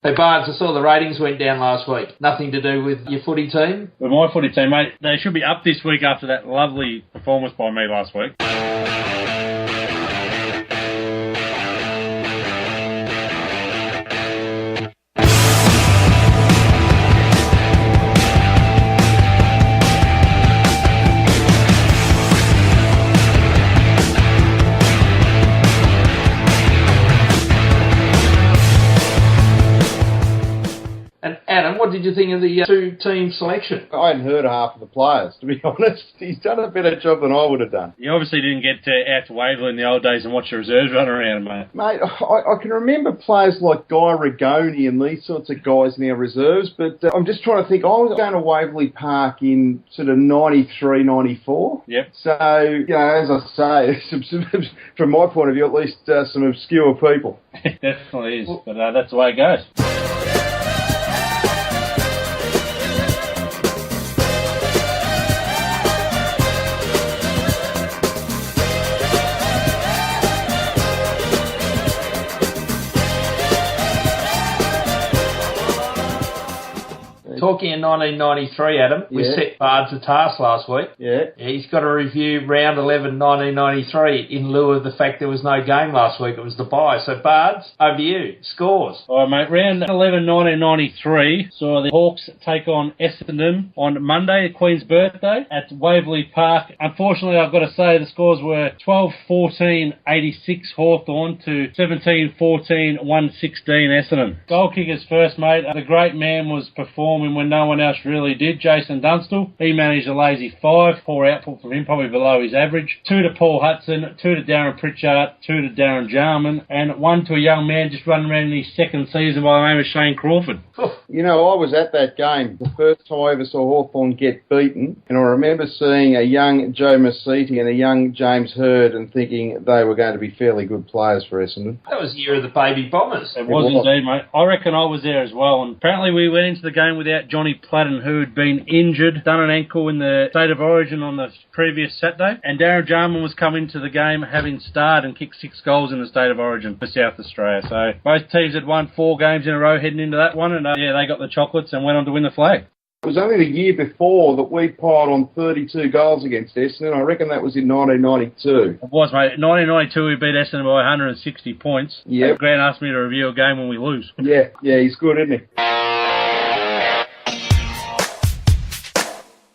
Hey Bards, I saw the ratings went down last week. Nothing to do with your footy team? With my footy team, mate, they should be up this week after that lovely performance by me last week. Adam, what did you think of the two-team selection? I hadn't heard of half of the players, to be honest. He's done a better job than I would have done. You obviously didn't get out to Waverley in the old days and watch the reserves run around, mate. Mate, I can remember players like Guy Rigoni and these sorts of guys in our reserves, but I'm just trying to think. I was going to Waverley Park in sort of 93, 94. Yep. So, as I say, from my point of view, at least some obscure people. It definitely is, but that's the way it goes. Talking in 1993, Adam, we set Bards a task last week. Yeah. He's got to review round 11, 1993, in lieu of the fact there was no game last week. It was the bye. So, Bards, over to you. Scores. All right, mate. Round 11, 1993, saw the Hawks take on Essendon on Monday, the Queen's birthday, at Waverley Park. Unfortunately, I've got to say the scores were 12-14, 86 Hawthorn to 17-14, 116 Essendon. Goal kickers first, mate. The great man was performing when no one else really did. Jason Dunstall, he managed a lazy 5, poor output from him, probably below his average. 2 to Paul Hudson, 2 to Darren Pritchard, 2 to Darren Jarman, and 1 to a young man just running around in his second season by the name of Shane Crawford. I was at that game, the first time I ever saw Hawthorn get beaten, and I remember seeing a young Joe Masiti and a young James Hurd and thinking they were going to be fairly good players for Essendon. That was the year of the baby bombers. It was indeed, mate. I reckon I was there as well, and apparently we went into the game without Johnny Platten, who had been injured, done an ankle in the State of Origin on the previous Saturday, and Darren Jarman was coming to the game having starred and kicked 6 goals in the State of Origin for South Australia. So both teams had won 4 games in a row heading into that one, and they got the chocolates and went on to win the flag. It was only the year before that we piled on 32 goals against Essendon. I reckon that was in 1992. It was, mate. In 1992, we beat Essendon by 160 points. Yeah. Grant asked me to review a game when we lose. Yeah, he's good, isn't he?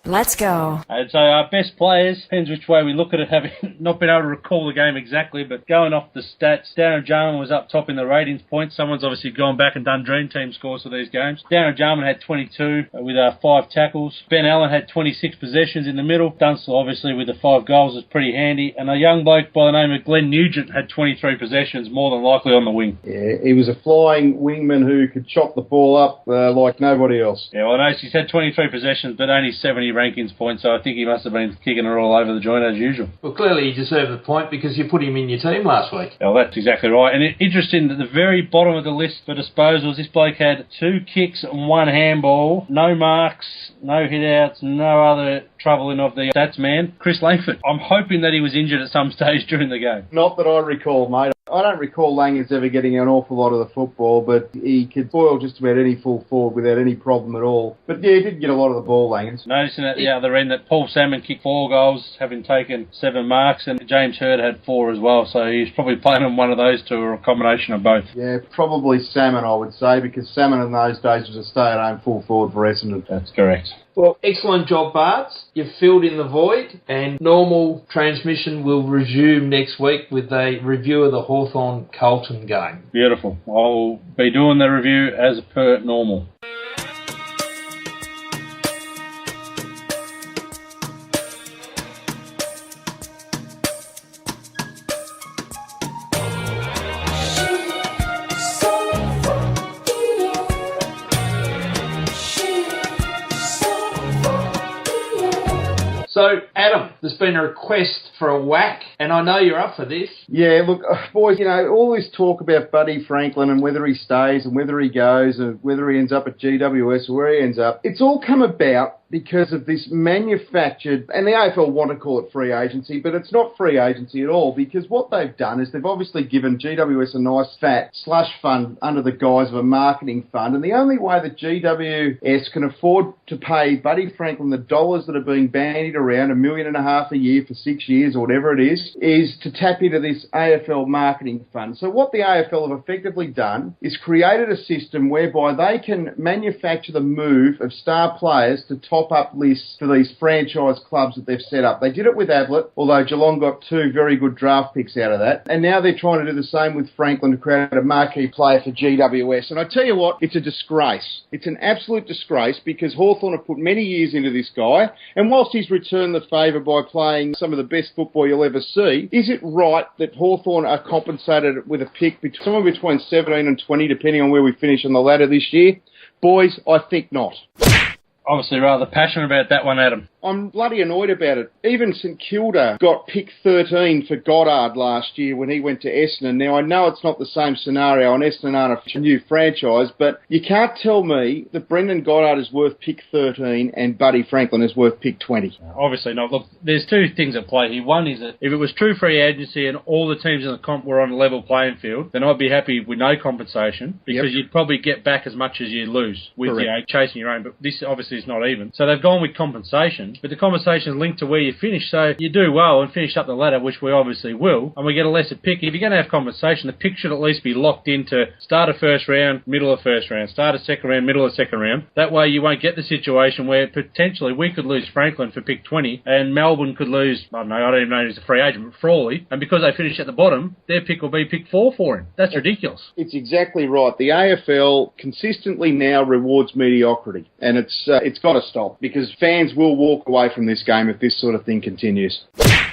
Let's go. And so our best players, depends which way we look at it, having not been able to recall the game exactly, but going off the stats, Darren Jarman was up top in the ratings points. Someone's obviously gone back and done Dream Team scores for these games. Darren Jarman had 22 with 5 tackles. Ben Allen had 26 possessions in the middle. Dunstall, obviously, with the 5 goals was pretty handy. And a young bloke by the name of Glenn Nugent had 23 possessions, more than likely on the wing. Yeah, he was a flying wingman who could chop the ball up like nobody else. Yeah, well, I know he's had 23 possessions, but only 70 rankings points, so I think he must have been kicking it all over the joint as usual. Well, clearly he deserved the point because you put him in your team last week. Well, that's exactly right. And interesting, at the very bottom of the list for disposals, this bloke had 2 kicks and 1 handball, no marks, no hit-outs, no other troubling of the stats man, Chris Langford. I'm hoping that he was injured at some stage during the game. Not that I recall, mate. I don't recall Langers ever getting an awful lot of the football, but he could spoil just about any full forward without any problem at all. But yeah, he did get a lot of the ball, Langers. Noticing at the other end that Paul Salmon kicked 4 goals, having taken 7 marks, and James Hurd had 4 as well, so he's probably playing on one of those two, or a combination of both. Yeah, probably Salmon, I would say, because Salmon in those days was a stay-at-home full forward for Essendon. That's correct. Well, excellent job, Bards. You've filled in the void, and normal transmission will resume next week with a review of the Hawthorn Carlton game. Beautiful. I'll be doing the review as per normal. So, Adam, there's been a request for a whack, and I know you're up for this. Yeah, look, boys, all this talk about Buddy Franklin and whether he stays and whether he goes and whether he ends up at GWS or where he ends up, it's all come about because of this manufactured, and the AFL want to call it free agency, but it's not free agency at all, because what they've done is they've obviously given GWS a nice fat slush fund under the guise of a marketing fund, and the only way that GWS can afford to pay Buddy Franklin the dollars that are being bandied around, $1.5 million a year for 6 years or whatever it is to tap into this AFL marketing fund. So what the AFL have effectively done is created a system whereby they can manufacture the move of star players to top up lists for these franchise clubs that they've set up. They did it with Ablett, although Geelong got 2 very good draft picks out of that. And now they're trying to do the same with Franklin to create a marquee player for GWS. And I tell you what, it's a disgrace. It's an absolute disgrace, because Hawthorn have put many years into this guy, and whilst he's returned the favour by playing some of the best football you'll ever see, is it right that Hawthorn are compensated with a pick somewhere between 17 and 20, depending on where we finish on the ladder this year? Boys, I think not. Obviously rather passionate about that one, Adam. I'm bloody annoyed about it. Even St Kilda got pick 13 for Goddard last year when he went to Essendon. Now, I know it's not the same scenario, and Essendon aren't a new franchise, but you can't tell me that Brendan Goddard is worth pick 13 and Buddy Franklin is worth pick 20. Obviously not. Look, there's 2 things at play here. One is that if it was true free agency and all the teams in the comp were on a level playing field, then I'd be happy with no compensation, because you'd probably get back as much as you lose with chasing your own. But this obviously is not even. So they've gone with compensation. But the compensation is linked to where you finish. So you do well and finish up the ladder, which we obviously will, and we get a lesser pick. If you're going to have compensation, the pick should at least be locked into start of first round, middle of first round, start of second round, middle of second round. That way you won't get the situation where potentially we could lose Franklin for pick 20 and Melbourne could lose, I don't even know if he's a free agent, but Frawley, and because they finish at the bottom, their pick will be pick 4 for him. That's ridiculous. It's exactly right. The AFL consistently now rewards mediocrity, and it's got to stop, because fans will walk away from this game if this sort of thing continues.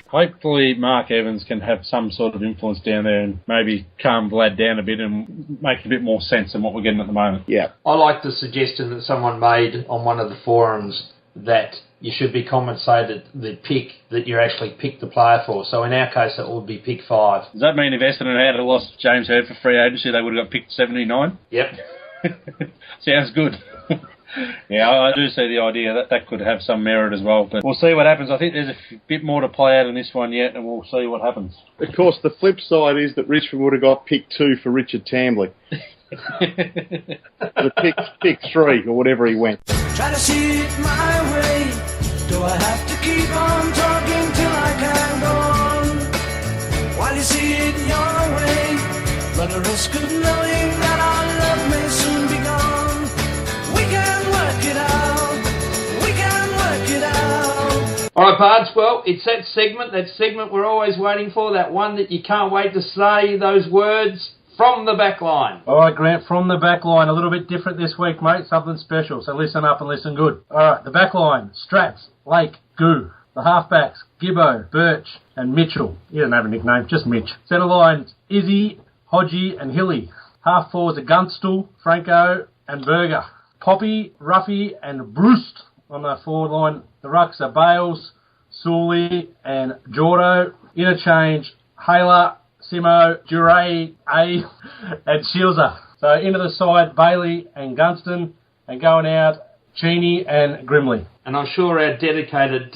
Hopefully Mark Evans can have some sort of influence down there and maybe calm Vlad down a bit and make a bit more sense than what we're getting at the moment. Yeah. I like the suggestion that someone made on one of the forums that you should be compensated the pick that you actually picked the player for. So in our case, it would be pick 5. Does that mean if Essendon had lost James Hird for free agency, they would have got picked 79? Yep. Sounds good. Yeah, I do see the idea that could have some merit as well, but we'll see what happens. I think there's a bit more to play out in this one yet, and we'll see what happens. Of course, the flip side is that Richmond would have got pick 2 for Richard Tambley. The pick 3 or whatever he went. Try to see it my way. Do I have to keep on talking till I can go on? While you see it your way, run a risk of knowing that our love may soon be gone. We can work it out. We can work it out. All right, Bards, well, it's that segment we're always waiting for, that one that you can't wait to say those words. From the back line. All right, Grant, from the back line. A little bit different this week, mate. Something special. So listen up and listen good. All right, the back line. Strats, Lake, Goo. The halfbacks, Gibbo, Birch, and Mitchell. He doesn't have a nickname, just Mitch. Centre lines, Izzy, Hodgie, and Hilly. Half forwards are Gunstall, Franco, and Berger. Poppy, Ruffy, and Bruce on the forward line. The rucks are Bales, Sully, and Jordo. Interchange, Haler, Simo, Duray, A, and Shielzer. So into the side, Bailey and Gunston, and going out, Cheney and Grimley. And I'm sure our dedicated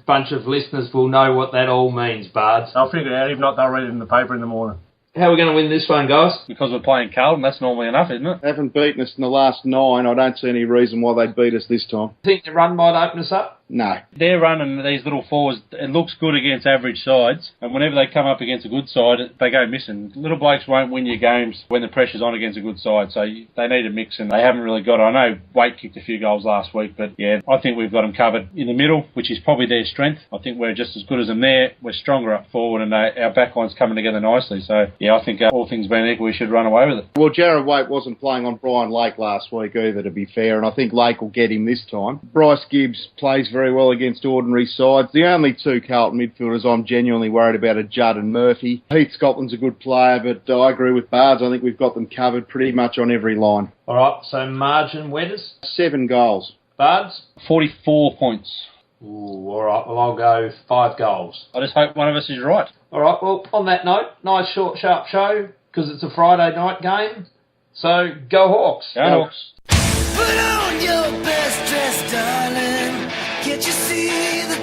bunch of listeners will know what that all means, Bards. I'll figure it out. If not, they'll read it in the paper in the morning. How are we going to win this one, guys? Because we're playing Carlton, that's normally enough, isn't it? They haven't beaten us in the last 9. I don't see any reason why they'd beat us this time. Think the run might open us up? No. They're running these little forwards. It looks good against average sides, and whenever they come up against a good side, they go missing. Little blokes won't win your games when the pressure's on against a good side, so they need a mix, and they haven't really got it. I know Waite kicked a few goals last week, but yeah, I think we've got them covered in the middle, which is probably their strength. I think we're just as good as them there. We're stronger up forward, and our backline's coming together nicely. So yeah, I think all things being equal, we should run away with it. Well, Jared Waite wasn't playing on Brian Lake last week either, to be fair, and I think Lake will get him this time. Bryce Gibbs plays very well against ordinary sides. The only 2 Carlton midfielders I'm genuinely worried about are Judd and Murphy. Heath Scotland's a good player, but I agree with Bards. I think we've got them covered pretty much on every line. All right, so margin, Wedders? 7 goals. Bards? 44 points. Ooh, all right. Well, I'll go 5 goals. I just hope one of us is right. All right. Well, on that note, nice short, sharp show because it's a Friday night game. So go Hawks. Go Hawks. Put on your best dress, darling. Can't you see the